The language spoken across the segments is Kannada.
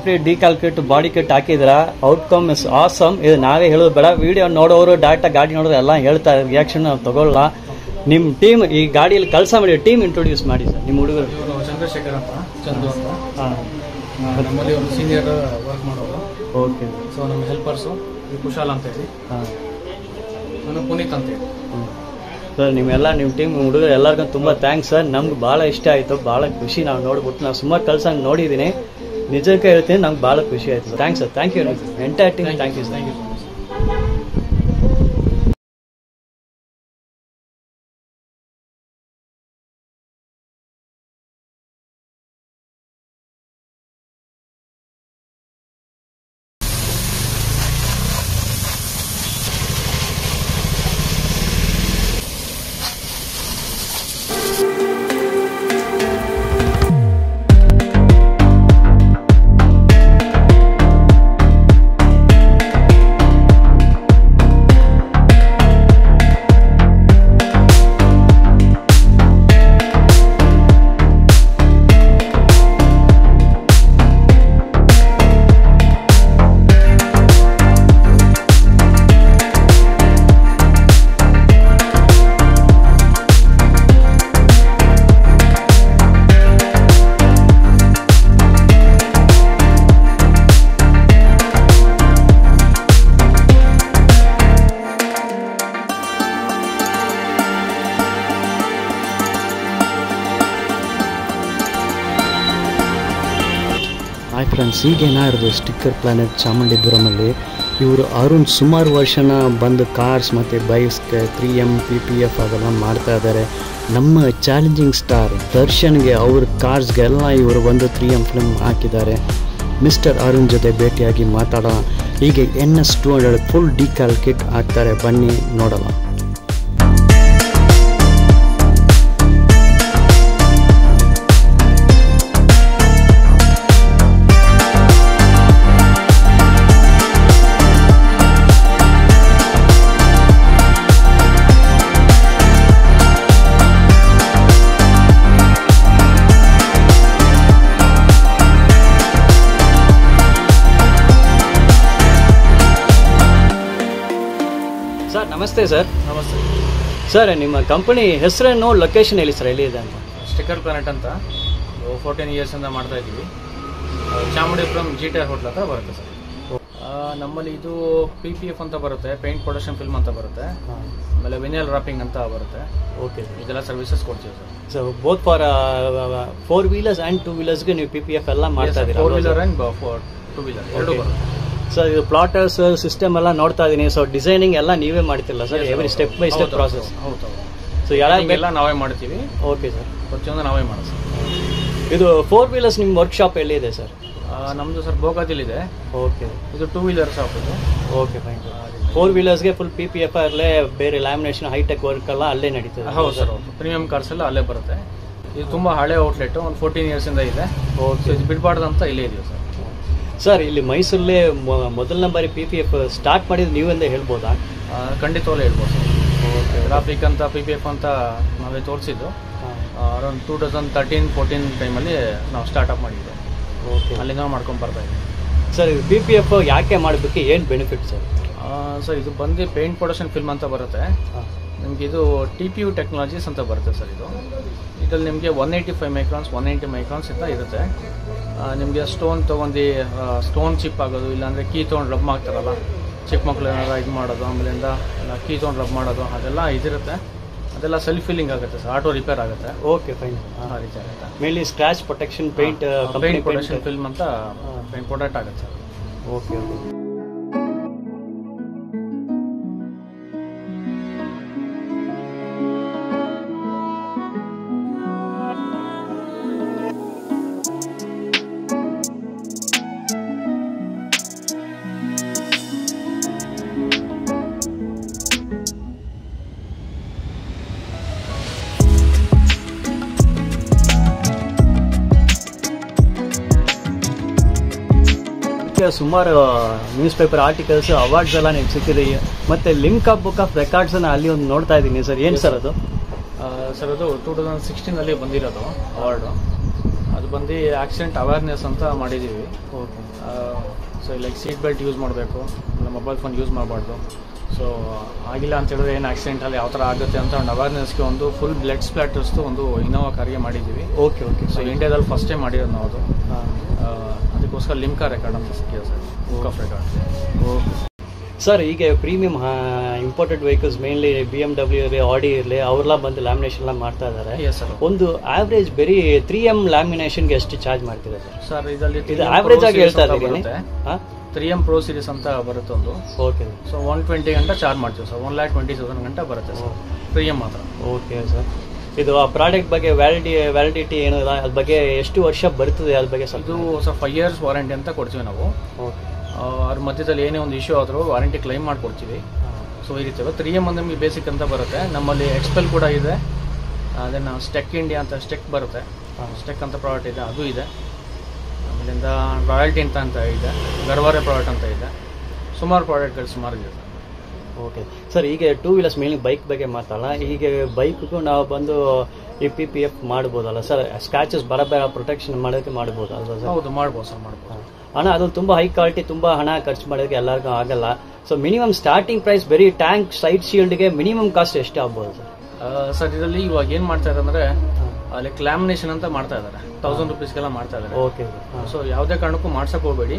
ಕಂಪ್ಲೀಟ್ ಡಿಕಾಲ್ ಕಿಟ್ ಬಾಡಿ ಕಿಟ್ ಹಾಕಿದ್ರ ಔಟ್ಕಮ್ ಇಸ್ ಆಸಮ್. ಇದು ನಾವೇ ಹೇಳೋದು ಬೇಡ, ವಿಡಿಯೋ ನೋಡೋರು ಡಾಟಾ ಗಾಡಿ ನೋಡೋರು ಎಲ್ಲ ಹೇಳ್ತಾರೆ, ರಿಯಾಕ್ಷನ್ ನಾವು ತಗೊಳ್ಳ. ನಿಮ್ಮ ಟೀಮ್ ಈ ಗಾಡಿಯಲ್ಲಿ ಕೆಲಸ ಮಾಡಿ ಟೀಮ್ ಇಂಟ್ರೊಡ್ಯೂಸ್ ಮಾಡಿ ಸರ್. ನಿಮ್ಮ ಹುಡುಗರು ಚಂದ್ರಶೇಖರ್ ಅಂತ, ಚಂದು ಅಂತ. ನಮ್ಮಲ್ಲಿ ಒಂದು ಸೀನಿಯರ್ ವರ್ಕ್ ಮಾಡೋರು. ಓಕೆ. ಸೊ ನಮ್ಮ ಹೆಲ್ಪರ್ಸು ಕುಶಾಲ್ ಅಂತ ಹೇಳಿ, ನಾನು ಪುನೀತ್ ಅಂತ ಹೇಳಿ. ಸರ್ ನಿಮ್ಮೆಲ್ಲ ನಿಮ್ಮ ಟೀಮ್ ಹುಡುಗರು ಎಲ್ಲರಿಗೂ ತುಂಬ ಥ್ಯಾಂಕ್ಸ್ ಸರ್. ನಮ್ಗೆ ಭಾಳ ಇಷ್ಟ ಆಯಿತು, ಭಾಳ ಖುಷಿ. ನಾವು ನೋಡ್ಬಿಟ್ಟು ನಾವು ಸುಮಾರು ಕೆಲಸ ನೋಡಿದ್ದೀನಿ, ನಿಜಕ್ಕೆ ಹೇಳ್ತೀನಿ, ನಮ್ಗೆ ಭಾಳ ಖುಷಿ ಆಯಿತು sir. Thanks sir, thank you entire team, thank you sir. Thank you. Hi friends, ಈಗೇನ ಇರೋದು ಸ್ಟಿಕ್ಕರ್ ಪ್ಲಾನೆಟ್ ಚಾಮುಂಡಿಪುರಮಲ್ಲಿ. ಇವರು ಅರುಣ್ ಸುಮಾರು ವರ್ಷನ ಬಂದು ಕಾರ್ಸ್ ಮತ್ತು ಬೈಕ್ಸ್ಗೆ 3M PPF ಅದೆಲ್ಲ ಮಾಡ್ತಾ ಇದ್ದಾರೆ. ನಮ್ಮ ಚಾಲೆಂಜಿಂಗ್ ಸ್ಟಾರ್ ದರ್ಶನ್ಗೆ ಅವ್ರ ಕಾರ್ಸ್ಗೆಲ್ಲ ಇವರು ಒಂದು 3M ಫಿಲ್ಮ್ ಹಾಕಿದ್ದಾರೆ. ಮಿಸ್ಟರ್ ಅರುಣ್ ಜೊತೆ ಭೇಟಿಯಾಗಿ ಮಾತಾಡೋಣ. ಹೀಗೆ NS200 ಫುಲ್ ಡಿಕಾಲ್ ಕಿಟ್ ಹಾಕ್ತಾರೆ, ಬನ್ನಿ ನೋಡೋಣ. ಸರ್ ನಮಸ್ತೆ ಸರ್. ನಮಸ್ತೆ ಸರ್, ನಿಮ್ಮ ಕಂಪನಿ ಹೆಸರೇನು, ಲೊಕೇಶನ್ ಎಲ್ಲಿ ಸರ್, ಎಲ್ಲಿದೆ ಅಂತ? ಸ್ಟಿಕ್ಕರ್ ಪ್ಲಾನೆಟ್ ಅಂತ 14 ಇಯರ್ಸಿಂದ ಮಾಡ್ತಾ ಇದ್ದೀವಿ. ಚಾಮುಂಡಿಪುರಂ GTR ಹೋಟ್ಲ್ ಹತ್ರ ಬರುತ್ತೆ ಸರ್. ನಮ್ಮಲ್ಲಿ ಇದು PPF ಅಂತ ಬರುತ್ತೆ, ಪೇಂಟ್ ಪ್ರೊಡಕ್ಷನ್ ಫಿಲ್ಮ್ ಅಂತ ಬರುತ್ತೆ, ಆಮೇಲೆ ವಿನಿಯಲ್ ರಾಪಿಂಗ್ ಅಂತ ಬರುತ್ತೆ. ಓಕೆ, ಇದೆಲ್ಲ ಸರ್ವಿಸಸ್ ಕೊಡ್ತೀವಿ sir. So both for 4 wheelers and 2 ವೀಲರ್ಸ್ಗೆ ನೀವು PPF ಎಲ್ಲ ಮಾಡ್ತಾ ಇದ್ದೀರಾ? 4 ವೀಲರ್ ಆ್ಯಂಡ್ 2 ವೀಲರ್ ಎರಡು ಬರುತ್ತೆ ಸರ್. ಇದು ಪ್ಲಾಟರ್ಸ್ ಸಿಸ್ಟಮ್ ಎಲ್ಲ ನೋಡ್ತಾ ಇದ್ದೀನಿ. ಸೊ ಡಿಸೈನಿಂಗ್ ಎಲ್ಲ ನೀವೇ ಮಾಡ್ತಿಲ್ಲ sir, every step by step process? ಹೌದು. ಸೊ ಯಾರೆಲ್ಲ ನಾವೇ ಮಾಡ್ತೀವಿ. ಓಕೆ ಸರ್, ಪ್ರತಿಯೊಂದು ನಾವೇ ಮಾಡ್ತೀವಿ. ಇದು 4 ವೀಲರ್ಸ್ ನಿಮ್ಮ ವರ್ಕ್ಶಾಪ್ ಎಲ್ಲಿದೆ ಸರ್? ನಮ್ಮದು ಸರ್ ಬೋಗಾದಿಲಿದೆ. ಓಕೆ, ಇದು 2 ವೀಲರ್ ಶಾಪ್ ಇದು. Okay fine. 4 ವೀಲರ್ಸ್ಗೆ ಫುಲ್ PPF ಅಲ್ಲೇ, ಬೇರೆ ಲ್ಯಾಮಿನೇಷನ್ ಹೈಟೆಕ್ ವರ್ಕ್ ಎಲ್ಲ ಅಲ್ಲೇ ನಡೀತದೆ? ಹೌದು ಸರ್, ಹೌದು. ಪ್ರೀಮಿಯಂ ಕಾರ್ಸ್ ಎಲ್ಲ ಅಲ್ಲೇ ಬರುತ್ತೆ. ಇದು ತುಂಬ ಹಳೆ ಔಟ್ಲೆಟ್, ಒಂದು 14 ಇಯರ್ಸಿಂದ ಇದೆ. ಓಕೆ, ಇದು ಬಿಡಬಾರ್ದು ಅಂತ ಇಲ್ಲೇ ಇದೀವಿ ಸರ್. ಸರ್, ಇಲ್ಲಿ ಮೈಸೂರಲ್ಲೇ ಮೊದಲನೇ ಬಾರಿ PPF ಸ್ಟಾರ್ಟ್ ಮಾಡಿದ್ದು ನೀವೆಂದೇ ಹೇಳ್ಬೋದಾ? ಖಂಡಿತವಾಗ್ಲೂ ಹೇಳ್ಬೋದು ಸರ್. ಓಕೆ, ಟ್ರಾಫಿಕ್ ಅಂತ PPF ಅಂತ ನಾವೇ ತೋರಿಸಿದ್ದು ಅರೌಂಡ್ 2013-14 ಟೈಮಲ್ಲಿ ನಾವು ಸ್ಟಾರ್ಟಪ್ ಮಾಡಿದ್ದು. ಓಕೆ, ಅಲ್ಲಿಂದ ಮಾಡ್ಕೊಂಡು ಬರ್ತಾ ಇದ್ದೀವಿ ಸರ್. ಇದು PPF ಯಾಕೆ ಮಾಡಬೇಕು, ಏನು ಬೆನಿಫಿಟ್ ಸರ್? ಸರ್, ಇದು ಬಂದು ಪೇಂಟ್ ಪ್ರೊಡಕ್ಷನ್ ಫಿಲ್ಮ್ ಅಂತ ಬರುತ್ತೆ. ನಿಮಗೆ ಇದು TPU ಟೆಕ್ನಾಲಜೀಸ್ ಅಂತ ಬರುತ್ತೆ ಸರ್. ಇದರಲ್ಲಿ ನಿಮಗೆ 185 ಮೈಕ್ರಾನ್ಸ್ 190 ಮೈಕ್ರಾನ್ಸ್ ಅಂತ ಇರುತ್ತೆ. ನಿಮಗೆ ಸ್ಟೋನ್ ತೊಗೊಂಡು ಸ್ಟೋನ್ ಚಿಪ್ ಆಗೋದು, ಇಲ್ಲಾಂದರೆ ಕೀ ತೊಗೊಂಡು ರಬ್ ಮಾಡ್ತಾರಲ್ಲ, ಚಿಕ್ಕ ಮಕ್ಳು ಏನಾರ ಇದು ಮಾಡೋದು, ಆಮೇಲಿಂದ ಕೀ ತೊಗೊಂಡು ರಬ್ ಮಾಡೋದು, ಅದೆಲ್ಲ ಇದಿರುತ್ತೆ. ಅದೆಲ್ಲ ಸೆಲ್ಫ್ ಫಿಲ್ಲಿಂಗ್ ಆಗುತ್ತೆ ಸರ್, ಆಟೋ ರಿಪೇರ್ ಆಗುತ್ತೆ. Okay fine. ಆ ರೀತಿ ಆಗುತ್ತೆ. Mainly scratch protection paint production film ಅಂತ ಪೇಂಟ್ ಪ್ರೊಡಕ್ಟ್ ಆಗುತ್ತೆ ಸರ್. Okay, okay. ಸುಮಾರು ನ್ಯೂಸ್ ಪೇಪರ್ ಆರ್ಟಿಕಲ್ಸ್, ಅವಾರ್ಡ್ಸ್ ಎಲ್ಲ ನಿಮ್ಗೆ ಸಿಕ್ಕಿದೆ. ಮತ್ತೆ ಲಿಮ್ಕಾ ಬುಕ್ ಆಫ್ ರೆಕಾರ್ಡ್ಸ್ ಅಲ್ಲಿ ಒಂದು ನೋಡ್ತಾ ಇದ್ದೀನಿ ಸರ್, ಏನು ಸರ್ ಅದು? ಸರ್, ಅದು 2016 ಬಂದಿರೋದು ಅವಾರ್ಡು. ಅದು ಬಂದು ಆಕ್ಸಿಡೆಂಟ್ ಅವೇರ್ನೆಸ್ ಅಂತ ಮಾಡಿದ್ದೀವಿ. Okay. So like seat belt use ಮಾಡಬೇಕು, ಇಲ್ಲ ಮೊಬೈಲ್ ಫೋನ್ ಯೂಸ್ ಮಾಡಬಾರ್ದು. ಸೊ ಆಗಿಲ್ಲ ಅಂತ ಹೇಳಿದ್ರೆ ಏನು ಆಕ್ಸಿಡೆಂಟಲ್ಲಿ ಯಾವ ಥರ ಆಗುತ್ತೆ ಅಂತ ಒಂದು ಅವೇರ್ನೆಸ್ಗೆ ಒಂದು ಫುಲ್ ಬ್ಲಡ್ ಸ್ಪ್ಲಾಟರ್ಸ್ದು ಒಂದು ಇನೋವಾ ಕಾರಿಗೆ ಮಾಡಿದ್ದೀವಿ. Okay okay. ಸೊ ಇಂಡಿಯಾದಲ್ಲಿ ಫಸ್ಟ್ ಟೈಮ್ ಮಾಡಿರೋದು ನಾವು ಅದು. ಅದಕ್ಕೋಸ್ಕರ ಲಿಮ್ಕಾ ರೆಕಾರ್ಡ್ ಅಂತ ಸಿಕ್ಕಿದೆ sir, book of record. Okay sir. ಈಗ premium imported vehicles mainly BMW ಇರಲಿ, ಆಡಿ ಇರಲಿ, ಅವರೆಲ್ಲ ಬಂದು ಲ್ಯಾಮಿನೇಷನ್ ಮಾಡ್ತಾ ಇದ್ದಾರೆ. Yes sir. ಒಂದು ಆವ್ರೇಜ್ ಬರೀ 3M ಲ್ಯಾಮಿನೇಷನ್ಗೆ ಎಷ್ಟು ಚಾರ್ಜ್ ಮಾಡ್ತಿದೆ ಸರ್? ಸರ್ ಇದರಲ್ಲಿ ಇದು ಆವ್ರೇಜ್ ಆಗಿ ಹೇಳ್ತಾ ಇದ್ದೀನಿ. 3M Pro Series ಅಂತ ಬರುತ್ತೆ ಒಂದು. ಓಕೆ. ಸೊ 120 ಗಂಟೆ ಚಾರ್ಜ್ ಮಾಡ್ತೀವಿ ಸರ್. 1,20,000 ಗಂಟೆ ಬರುತ್ತೆ ಸರ್ 3M ಮಾತ್ರ. Okay sir. ಇದು ಆ ಪ್ರಾಡಕ್ಟ್ ಬಗ್ಗೆ ವ್ಯಾಲಿಡಿಟಿ ಏನು ಅದ್ರ ಬಗ್ಗೆ ಎಷ್ಟು ವರ್ಷ ಬರ್ತದೆ ಅದ್ರ ಬಗ್ಗೆ ಸ್ವಲ್ಪ? ಇದು ಸರ್ 5 years ವಾರಂಟಿ ಅಂತ ಕೊಡ್ತೀವಿ ನಾವು. ಓಕೆ. ಅದ್ರ ಮಧ್ಯದಲ್ಲಿ ಏನೇ ಒಂದು ಇಶ್ಯೂ ಆದರೂ ವಾರಂಟಿ ಕ್ಲೈಮ್ ಮಾಡಿಕೊಡ್ತೀವಿ. ಸೊ ಈ ರೀತಿ 3M ಅಂದ್ರೆ ನಿಮಗೆ ಬೇಸಿಕ್ ಅಂತ ಬರುತ್ತೆ. ನಮ್ಮಲ್ಲಿ ಎಕ್ಸ್ಪೆಲ್ ಕೂಡ ಇದೆ, ಅದನ್ನು ಸ್ಟೆಕ್ ಇಂಡಿಯಾ ಅಂತ ಸ್ಟೆಕ್ ಬರುತ್ತೆ, ಸ್ಟೆಕ್ ಅಂತ ಪ್ರಾಡಕ್ಟ್ ಇದೆ, ಅದು ಇದೆ. ಆಮೇಲಿಂದ ರಾಯಲ್ಟಿ ಅಂತ ಇದೆ, ಗರ್ವಾರೆ ಪ್ರಾಡಕ್ಟ್ ಅಂತ ಇದೆ, ಸುಮಾರು ಪ್ರಾಡಕ್ಟ್ಗಳು ಸುಮಾರು ಇದೆ ಸರ್. Okay sir. ಈಗ 2 ವೀಲರ್ಸ್ ಮೇಲಿನ ಬೈಕ್ ಬಗ್ಗೆ ಮಾತಾಡೋಣ. ಈಗ ಬೈಕ್ಗೂ ನಾವು ಬಂದು ಈ PPF ಮಾಡ್ಬೋದಲ್ಲ ಸರ್? ಸ್ಕ್ರಾಚಸ್ ಬರಬೇಡ ಪ್ರೊಟೆಕ್ಷನ್ ಮಾಡೋಕ್ಕೆ ಮಾಡ್ಬೋದಲ್ಲ ಸರ್? ಹೌದು, ಮಾಡ್ಬೋದು ಸರ್, ಮಾಡ್ಬೋದು. ಹಣ ಅದು ತುಂಬ ಹೈ ಕ್ವಾಲಿಟಿ, ತುಂಬ ಹಣ ಖರ್ಚು ಮಾಡೋಕ್ಕೆ ಎಲ್ಲರಿಗೂ ಆಗಲ್ಲ. ಸೊ ಮಿನಿಮಮ್ ಸ್ಟಾರ್ಟಿಂಗ್ ಪ್ರೈಸ್ ಬರೀ ಟ್ಯಾಂಕ್ ಸೈಡ್ ಶೀಲ್ಡ್ಗೆ ಮಿನಿಮಮ್ ಕಾಸ್ಟ್ ಎಷ್ಟು ಆಗ್ಬೋದು ಸರ್? ಸರ್ ಇದರಲ್ಲಿ ಇವಾಗ ಏನು ಮಾಡ್ತಾ ಇದ್ದಾರೆ ಅಂದರೆ ಲೈಕ್ ಲ್ಯಾಮಿನೇಷನ್ ಅಂತ ಮಾಡ್ತಾ ಇದ್ದಾರೆ, 1000 ರೂಪೀಸ್ಗೆಲ್ಲ ಮಾಡ್ತಾ ಇದ್ದಾರೆ. ಓಕೆ. ಸೊ ಯಾವುದೇ ಕಾರಣಕ್ಕೂ ಮಾಡ್ಸಕ್ ಹೋಗಬೇಡಿ.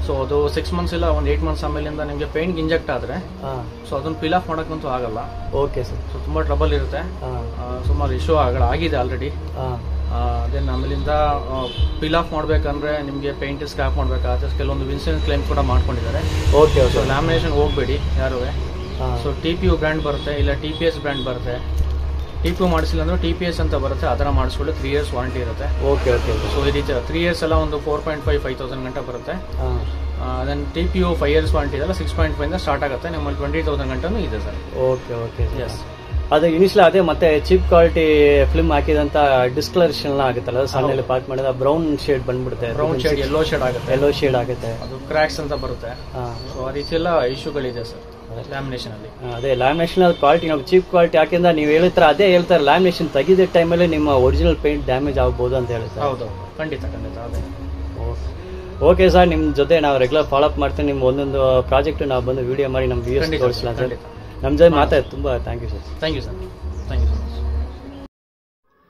ಸೊ ಅದು 6 months ಇಲ್ಲ ಒಂದು 8 months ಆಮೇಲಿಂದ ನಿಮಗೆ ಪೇಂಟ್ ಇಂಜೆಕ್ಟ್ ಆದ್ರೆ ಸೊ ಅದನ್ನ ಪೀಲ್ ಆಫ್ ಮಾಡೋಕ್ಕಂತೂ ಆಗಲ್ಲ. Okay sir. ಸೊ ತುಂಬಾ ಟ್ರಬಲ್ ಇರುತ್ತೆ, ಸುಮಾರು ಇಶ್ಯೂ ಆಗಿದೆ ಆಲ್ರೆಡಿ. ದೆನ್ ಆಮೇಲಿಂದ ಪೀಲ್ ಆಫ್ ಮಾಡ್ಬೇಕಂದ್ರೆ ನಿಮಗೆ ಪೇಂಟ್ ಸ್ಕ್ರಾಪ್ ಮಾಡ್ಬೇಕಾದ್ರೆ ಕೆಲವೊಂದು ಇನ್ಸೂರೆನ್ಸ್ ಕ್ಲೈಮ್ ಕೂಡ ಮಾಡ್ಕೊಂಡಿದ್ದಾರೆ. ಓಕೆ. ಸೊ ಲ್ಯಾಮಿನೇಷನ್ ಹೋಗಬೇಡಿ ಯಾರು. ಸೊ TPU ಬ್ರ್ಯಾಂಡ್ ಬರುತ್ತೆ, ಇಲ್ಲ TPS ಬ್ರ್ಯಾಂಡ್ ಬರುತ್ತೆ. TPU ಮಾಡಿಸಿಲ್ಲ ಅಂದ್ರೆ TPS ಅಂತ ಬರುತ್ತೆ, ಅದರ ಮಾಡಿಸ್ಕೊಳ್ಳಿ. 3 years ವಾರಂಟಿ ಇರುತ್ತೆ. Okay okay. ಸೊ ಈ ರೀತಿ 3 years ಎಲ್ಲ ಒಂದು 4.5-5,000 ಗಂಟೆ ಬರುತ್ತೆ. ದೆನ್ TPU 5 years ವಾರಂಟಿ ಇದೆಲ್ಲ 6.5 ಇಂದ ಸ್ಟಾರ್ಟ್ ಆಗುತ್ತೆ. ನಿಮ್ಮಲ್ಲಿ 20,000 ಗಂಟೆನೂ ಇದೆ ಸರ್. Okay okay. ಎಸ್. ಅದು ಇನಿಷಿಯಲ್ ಅದೇ ಮತ್ತೆ ಚೀಪ್ ಕ್ವಾಲಿಟಿ ಫಿಲ್ಮ್ ಹಾಕಿದಂತ ಡಿಸ್ಕಲರೇಷನ್ ಆಗುತ್ತಲ್ಲ, ಸಣ್ಣಲ್ಲಿ ಪಾರ್ಕ್ ಮಾಡಿದ ಬ್ರೌನ್ ಶೇಡ್ ಬಂದ್ಬಿಡುತ್ತೆ, ಬ್ರೌನ್ ಶೇಡ್, ಯೆಲ್ಲೋ ಶೇಡ್ ಆಗುತ್ತೆ, ಯೆಲ್ಲೋ ಶೇಡ್ ಆಗುತ್ತೆ, ಅದು ಕ್ರ್ಯಾಕ್ಸ್ ಅಂತ ಬರುತ್ತೆ. ಸೊ ಆ ರೀತಿ ಎಲ್ಲ ಇಶ್ಯೂಗಳಿದೆ ಸರ್ ಲ್ಯಾಮಿನೇಷನ್ ಅಲ್ಲಿ. ಅದೇ ಲ್ಯಾಮಿನೇಷನ್ ಕ್ವಾಲಿಟಿ ನಾವು ಚೀಪ್ ಕ್ವಾಲಿಟಿ ಹಾಕಿಂದ ನೀವು ಹೇಳ್ತಾರೆ, ಅದೇ ಹೇಳ್ತಾರೆ ಲ್ಯಾಮಿನೇಷನ್ ತೆಗಿದ ಟೈಮಲ್ಲಿ ನಿಮ್ಮ ಒರಿಜಿನಲ್ ಪೇಂಟ್ ಡ್ಯಾಮೇಜ್ ಆಗ್ಬೋದು ಅಂತ ಹೇಳ್ತಾರೆ. ಹೌದು, ಖಂಡಿತ ಖಂಡಿತ ಅದೇ. ಓಕೆ ಸರ್, ನಿಮ್ಮ ಜೊತೆ ನಾವು ರೆಗ್ಯುಲರ್ ಫಾಲೋ ಅಪ್ ಮಾಡ್ತೀವಿ. ನಿಮ್ಮ ಒಂದೊಂದು ಪ್ರಾಜೆಕ್ಟ್ ನಾವು ಬಂದು ವಿಡಿಯೋ ಮಾಡಿ ನಮ್ಮ ವ್ಯೂಸ್ ತೋರಿಸಲ್ಲ ಸರ್. ನಮ್ಮ ಜೊತೆ ಮಾತಾಡಿ ತುಂಬ thank you sir. Thank you sir, thank you so much.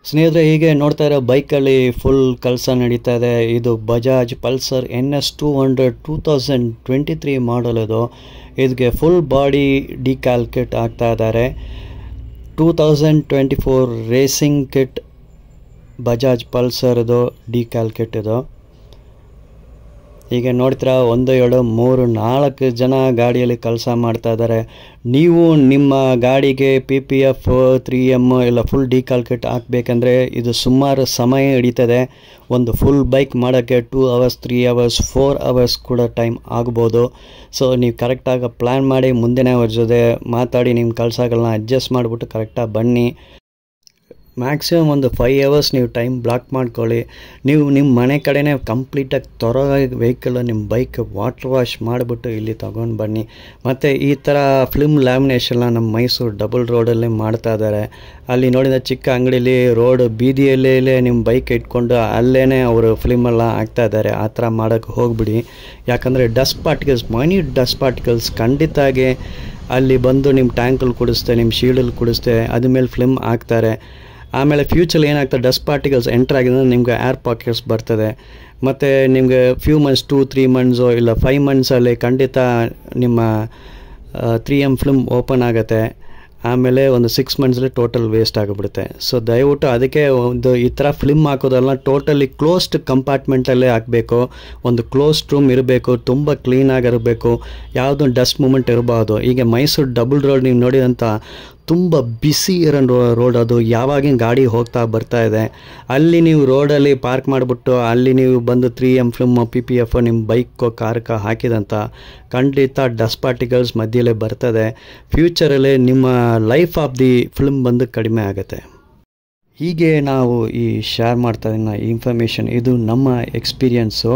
ಸ್ನೇಹಿತರೆ, ಹೀಗೆ ನೋಡ್ತಾ ಇರೋ ಬೈಕಲ್ಲಿ ಫುಲ್ ಕೆಲಸ ನಡೀತಾ ಇದೆ. ಇದು ಬಜಾಜ್ ಪಲ್ಸರ್ NS 200 2023 ಮಾಡಲ್. ಇದಕ್ಕೆ ಫುಲ್ ಬಾಡಿ ಡಿಕ್ಯಾಲ್ ಕಿಟ್ ಆಗ್ತಾ ಇದ್ದಾರೆ. 2024 ರೇಸಿಂಗ್ ಕಿಟ್ ಬಜಾಜ್ ಪಲ್ಸರ್ದು ಡಿಕ್ಯಾಲ್ ಕಿಟ್ ಇದು. ಹೀಗೆ ನೋಡ್ತೀರಾ 1, 2, 3, 4 ಜನ ಗಾಡಿಯಲ್ಲಿ ಕೆಲಸ ಮಾಡ್ತಾ ಇದ್ದಾರೆ. ನೀವು ನಿಮ್ಮ ಗಾಡಿಗೆ PPF 3M ಇಲ್ಲ ಫುಲ್ ಡಿಕ್ಯಾಲ್ ಕಿಟ್ ಹಾಕಬೇಕಂದ್ರೆ ಇದು ಸುಮಾರು ಸಮಯ ಹಿಡಿತದೆ. ಒಂದು ಫುಲ್ ಬೈಕ್ ಮಾಡೋಕ್ಕೆ 2 hours 3 hours 4 hours ಕೂಡ ಟೈಮ್ ಆಗ್ಬೋದು. ಸೊ ನೀವು ಕರೆಕ್ಟಾಗಿ ಪ್ಲ್ಯಾನ್ ಮಾಡಿ ಮುಂದೆನೇ ಅವ್ರ ಜೊತೆ ಮಾತಾಡಿ ನಿಮ್ಮ ಕೆಲಸಗಳನ್ನ ಅಡ್ಜಸ್ಟ್ ಮಾಡಿಬಿಟ್ಟು ಕರೆಕ್ಟಾಗಿ ಬನ್ನಿ. ಮ್ಯಾಕ್ಸಿಮಮ್ ಒಂದು 5 hours ನೀವು ಟೈಮ್ ಬ್ಲಾಕ್ ಮಾಡ್ಕೊಳ್ಳಿ. ನೀವು ನಿಮ್ಮ ಮನೆ ಕಡೆನೇ ಕಂಪ್ಲೀಟಾಗಿ ವೆಹಿಕಲ್ ನಿಮ್ಮ ಬೈಕ್ ವಾಟರ್ ವಾಶ್ ಮಾಡಿಬಿಟ್ಟು ಇಲ್ಲಿ ತೊಗೊಂಡು ಬನ್ನಿ. ಮತ್ತು ಈ ಥರ ಫಿಲ್ಮ್ ಲ್ಯಾಮಿನೇಷನ್ನ ನಮ್ಮ ಮೈಸೂರು ಡಬಲ್ ರೋಡಲ್ಲಿ ಮಾಡ್ತಾ ಇದ್ದಾರೆ. ಅಲ್ಲಿ ನೋಡಿದ ಚಿಕ್ಕ ಅಂಗಡಿಲಿ ರೋಡ್ ಬೀದಿಯಲ್ಲೇ ನಿಮ್ಮ ಬೈಕ್ ಇಟ್ಕೊಂಡು ಅಲ್ಲೇ ಅವರು ಫಿಲ್ಮೆಲ್ಲ ಹಾಕ್ತಾ ಇದ್ದಾರೆ. ಆ ಥರ ಮಾಡೋಕ್ಕೆ ಹೋಗ್ಬಿಡಿ. ಯಾಕಂದರೆ dust particles, minute dust particles ಖಂಡಿತಾಗಿ ಅಲ್ಲಿ ಬಂದು ನಿಮ್ಮ ಟ್ಯಾಂಕಲ್ಲಿ ಕುಡಿಸ್ತೆ, ನಿಮ್ಮ ಶೀಲ್ಡಲ್ಲಿ ಕುಡಿಸ್ತೆ, ಅದ್ರ ಮೇಲೆ ಫಿಲ್ಮ್ ಹಾಕ್ತಾರೆ. ಆಮೇಲೆ ಫ್ಯೂಚರಲ್ಲಿ ಏನಾಗ್ತದೆ, ಡಸ್ಟ್ ಪಾರ್ಟಿಕಲ್ಸ್ ಎಂಟರ್ ಆಗಿದ್ರೆ ನಿಮಗೆ ಏರ್ ಪಾಕೆಟ್ಸ್ ಬರ್ತದೆ. ಮತ್ತು ನಿಮಗೆ ಫ್ಯೂ ಮಂತ್ಸ್ 2-3 months ಇಲ್ಲ 5 monthsಲ್ಲಿ ಖಂಡಿತ ನಿಮ್ಮ 3M ಫಿಲ್ಮ್ ಓಪನ್ ಆಗುತ್ತೆ. ಆಮೇಲೆ ಒಂದು 6 monthsಲ್ಲಿ ಟೋಟಲ್ ವೇಸ್ಟ್ ಆಗಿಬಿಡುತ್ತೆ. ಸೊ ದಯವಿಟ್ಟು ಅದಕ್ಕೆ ಒಂದು ಈ ಥರ ಫಿಲ್ಮ್ ಹಾಕೋದಲ್ಲ, ಟೋಟಲಿ ಕ್ಲೋಸ್ಡ್ ಕಂಪಾರ್ಟ್ಮೆಂಟಲ್ಲೇ ಹಾಕಬೇಕು. ಒಂದು ಕ್ಲೋಸ್ಡ್ ರೂಮ್ ಇರಬೇಕು, ತುಂಬ ಕ್ಲೀನಾಗಿರಬೇಕು, ಯಾವುದೂ ಡಸ್ಟ್ ಮೂಮೆಂಟ್ ಇರಬಾರ್ದು. ಈಗ ಮೈಸೂರು ಡಬಲ್ ರೋಡ್ ನೀವು ನೋಡಿದಂಥ ತುಂಬ ಬಿಸಿ ಇರೋ ರೋಡ್, ಅದು ಯಾವಾಗಿನ ಗಾಡಿ ಹೋಗ್ತಾ ಬರ್ತಾ ಇದೆ. ಅಲ್ಲಿ ನೀವು ರೋಡಲ್ಲಿ ಪಾರ್ಕ್ ಮಾಡಿಬಿಟ್ಟು ಅಲ್ಲಿ ನೀವು ಬಂದು 3M ಫಿಲ್ಮ್ PPF ನಿಮ್ಮ ಬೈಕ್ ಕಾರ್ಗೆ ಹಾಕಿದಂಥ ಖಂಡಿತ ಡಸ್ಟ್ ಪಾರ್ಟಿಕಲ್ಸ್ ಮಧ್ಯೆಯಲ್ಲೇ ಬರ್ತದೆ. ಫ್ಯೂಚರಲ್ಲಿ ನಿಮ್ಮ ಲೈಫ್ ಆಫ್ ದಿ ಫಿಲ್ಮ್ ಬಂದು ಕಡಿಮೆ ಆಗುತ್ತೆ. ಹೀಗೆ ನಾವು ಈ ಶೇರ್ ಮಾಡ್ತಾ ಇದ್ದೀನಿ ಇನ್ಫಾರ್ಮೇಷನ್, ಇದು ನಮ್ಮ ಎಕ್ಸ್ಪೀರಿಯನ್ಸು.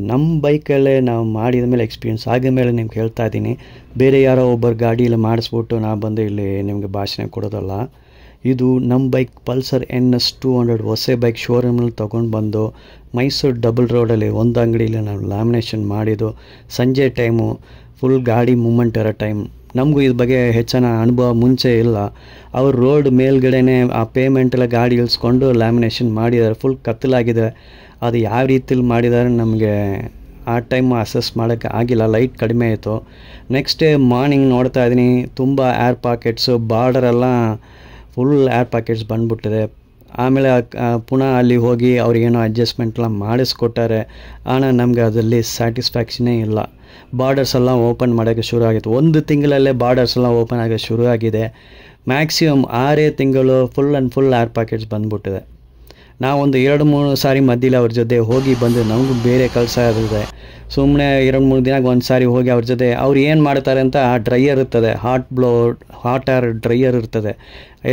ನಮ್ಮ ಬೈಕಲ್ಲೇ ನಾವು ಮಾಡಿದ ಮೇಲೆ ಎಕ್ಸ್ಪೀರಿಯನ್ಸ್ ಆಗಿದ ಮೇಲೆ ನಿಮ್ಗೆ ಹೇಳ್ತಾ ಇದ್ದೀನಿ. ಬೇರೆ ಯಾರೋ ಒಬ್ಬರು ಗಾಡಿಯಲ್ಲಿ ಮಾಡಿಸ್ಬಿಟ್ಟು ನಾವು ಬಂದು ಇಲ್ಲಿ ನಿಮಗೆ ಭಾಷಣ ಕೊಡೋದಲ್ಲ. ಇದು ನಮ್ಮ ಬೈಕ್ ಪಲ್ಸರ್ NS 200 ಹೊಸ ಬೈಕ್ ಶೋರೂಮಲ್ಲಿ ತೊಗೊಂಡು ಬಂದು ಮೈಸೂರು ಡಬಲ್ ರೋಡಲ್ಲಿ ಒಂದು ಅಂಗಡಿಯಲ್ಲಿ ನಾವು ಲ್ಯಾಮಿನೇಷನ್ ಮಾಡಿದ್ದು. ಸಂಜೆ ಟೈಮು ಫುಲ್ ಗಾಡಿ ಮೂಮೆಂಟ್ ಇರೋ ಟೈಮ್. ನಮಗೂ ಇದ್ರ ಬಗ್ಗೆ ಹೆಚ್ಚಿನ ಅನುಭವ ಮುಂಚೆ ಇಲ್ಲ. ಅವ್ರು ರೋಡ್ ಮೇಲ್ಗಡೆನೇ ಆ ಪೇಮೆಂಟೆಲ್ಲ ಗಾಡಿ ಇಳಿಸ್ಕೊಂಡು ಲ್ಯಾಮಿನೇಷನ್ ಮಾಡಿದ್ದಾರೆ. ಫುಲ್ ಕತ್ತಲಾಗಿದೆ. ಅದು ಯಾವ ರೀತಿಲಿ ಮಾಡಿದ್ದಾರೆ ನಮಗೆ ಆ ಟೈಮ್ ಅಸೆಸ್ ಮಾಡೋಕ್ಕೆ ಆಗಿಲ್ಲ, ಲೈಟ್ ಕಡಿಮೆ ಆಯಿತು. ನೆಕ್ಸ್ಟ್ ಡೇ ಮಾರ್ನಿಂಗ್ ನೋಡ್ತಾ ಇದ್ದೀನಿ ತುಂಬ air packets, ಬಾರ್ಡರೆಲ್ಲ full air pockets ಬಂದ್ಬಿಟ್ಟಿದೆ. ಆಮೇಲೆ ಪುನಃ ಅಲ್ಲಿ ಹೋಗಿ ಅವ್ರಿಗೇನೋ ಅಡ್ಜಸ್ಟ್ಮೆಂಟ್ಲ ಮಾಡಿಸ್ಕೊಟ್ಟಾರೆ. ஆனால் ನಮಗೆ ಅದರಲ್ಲಿ ಸ್ಯಾಟಿಸ್ಫ್ಯಾಕ್ಷನೇ ಇಲ್ಲ. ಬಾರ್ಡರ್ಸ್ ಎಲ್ಲ ಓಪನ್ ಮಾಡೋಕ್ಕೆ ಶುರು ಆಗಿತ್ತು. ಒಂದು ತಿಂಗಳಲ್ಲೇ ಬಾರ್ಡರ್ಸ್ ಎಲ್ಲ ಓಪನ್ ಆಗೋಕ್ಕೆ ಶುರು ಆಗಿದೆ. ಮ್ಯಾಕ್ಸಿಮಮ್ 6 ತಿಂಗಳು ಫುಲ್ ಏರ್ ಪ್ಯಾಕೆಟ್ಸ್ ಬಂದ್ಬಿಟ್ಟಿದೆ. ನಾವೊಂದು 2-3 ಸಾರಿ ಮಧ್ಯದಲ್ಲಿ ಅವ್ರ ಜೊತೆ ಹೋಗಿ ಬಂದು ನಮಗೂ ಬೇರೆ ಕೆಲಸ ಇರುತ್ತೆ. ಸುಮ್ಮನೆ 2-3 ದಿನಕ್ಕೆ ಒಂದು ಸಾರಿ ಹೋಗಿ ಅವ್ರ ಜೊತೆ ಅವ್ರು ಏನು ಮಾಡ್ತಾರೆ ಅಂತ ಡ್ರೈಯರ್ ಇರ್ತದೆ, ಹಾಟ್ ಏರ್ ಡ್ರೈಯರ್ ಇರ್ತದೆ,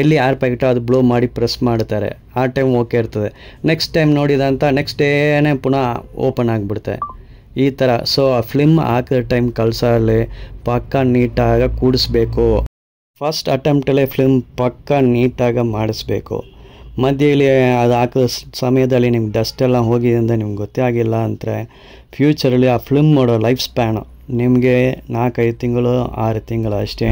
ಎಲ್ಲಿ ಏರ್ ಪ್ಯಾಕೆಟು ಅದು ಬ್ಲೋ ಮಾಡಿ ಪ್ರೆಸ್ ಮಾಡ್ತಾರೆ. ಆ ಟೈಮ್ ಓಕೆ ಇರ್ತದೆ. ನೆಕ್ಸ್ಟ್ ಟೈಮ್ ನೋಡಿದಂಥ ನೆಕ್ಸ್ಟ್ ಡೇನೇ ಪುನಃ ಓಪನ್ ಆಗಿಬಿಡುತ್ತೆ ಈ ಥರ. ಸೊ ಆ ಫಿಲ್ಮ್ ಹಾಕಿದ ಟೈಮ್ ಕಲ್ಸಲ್ಲಿ ಪಕ್ಕ ನೀಟಾಗಿ ಕೂಡಿಸ್ಬೇಕು. ಫಸ್ಟ್ ಅಟೆಂಪ್ಟಲ್ಲೇ ಫಿಲ್ಮ್ ಪಕ್ಕ ನೀಟಾಗಿ ಮಾಡಿಸ್ಬೇಕು. ಮಧ್ಯದಲ್ಲಿ ಅದು ಹಾಕಿದ ಸಮಯದಲ್ಲಿ ನಿಮ್ಗೆ ಡಸ್ಟೆಲ್ಲ ಹೋಗಿದೆ ಅಂತ ನಿಮ್ಗೆ ಗೊತ್ತೇ ಆಗಿಲ್ಲ ಅಂದರೆ ಫ್ಯೂಚರಲ್ಲಿ ಆ ಫಿಲ್ಮ್ ಮಾಡೋ ಲೈಫ್ ಸ್ಪ್ಯಾನು ನಿಮಗೆ 4-5 ತಿಂಗಳು 6 ತಿಂಗಳು ಅಷ್ಟೇ.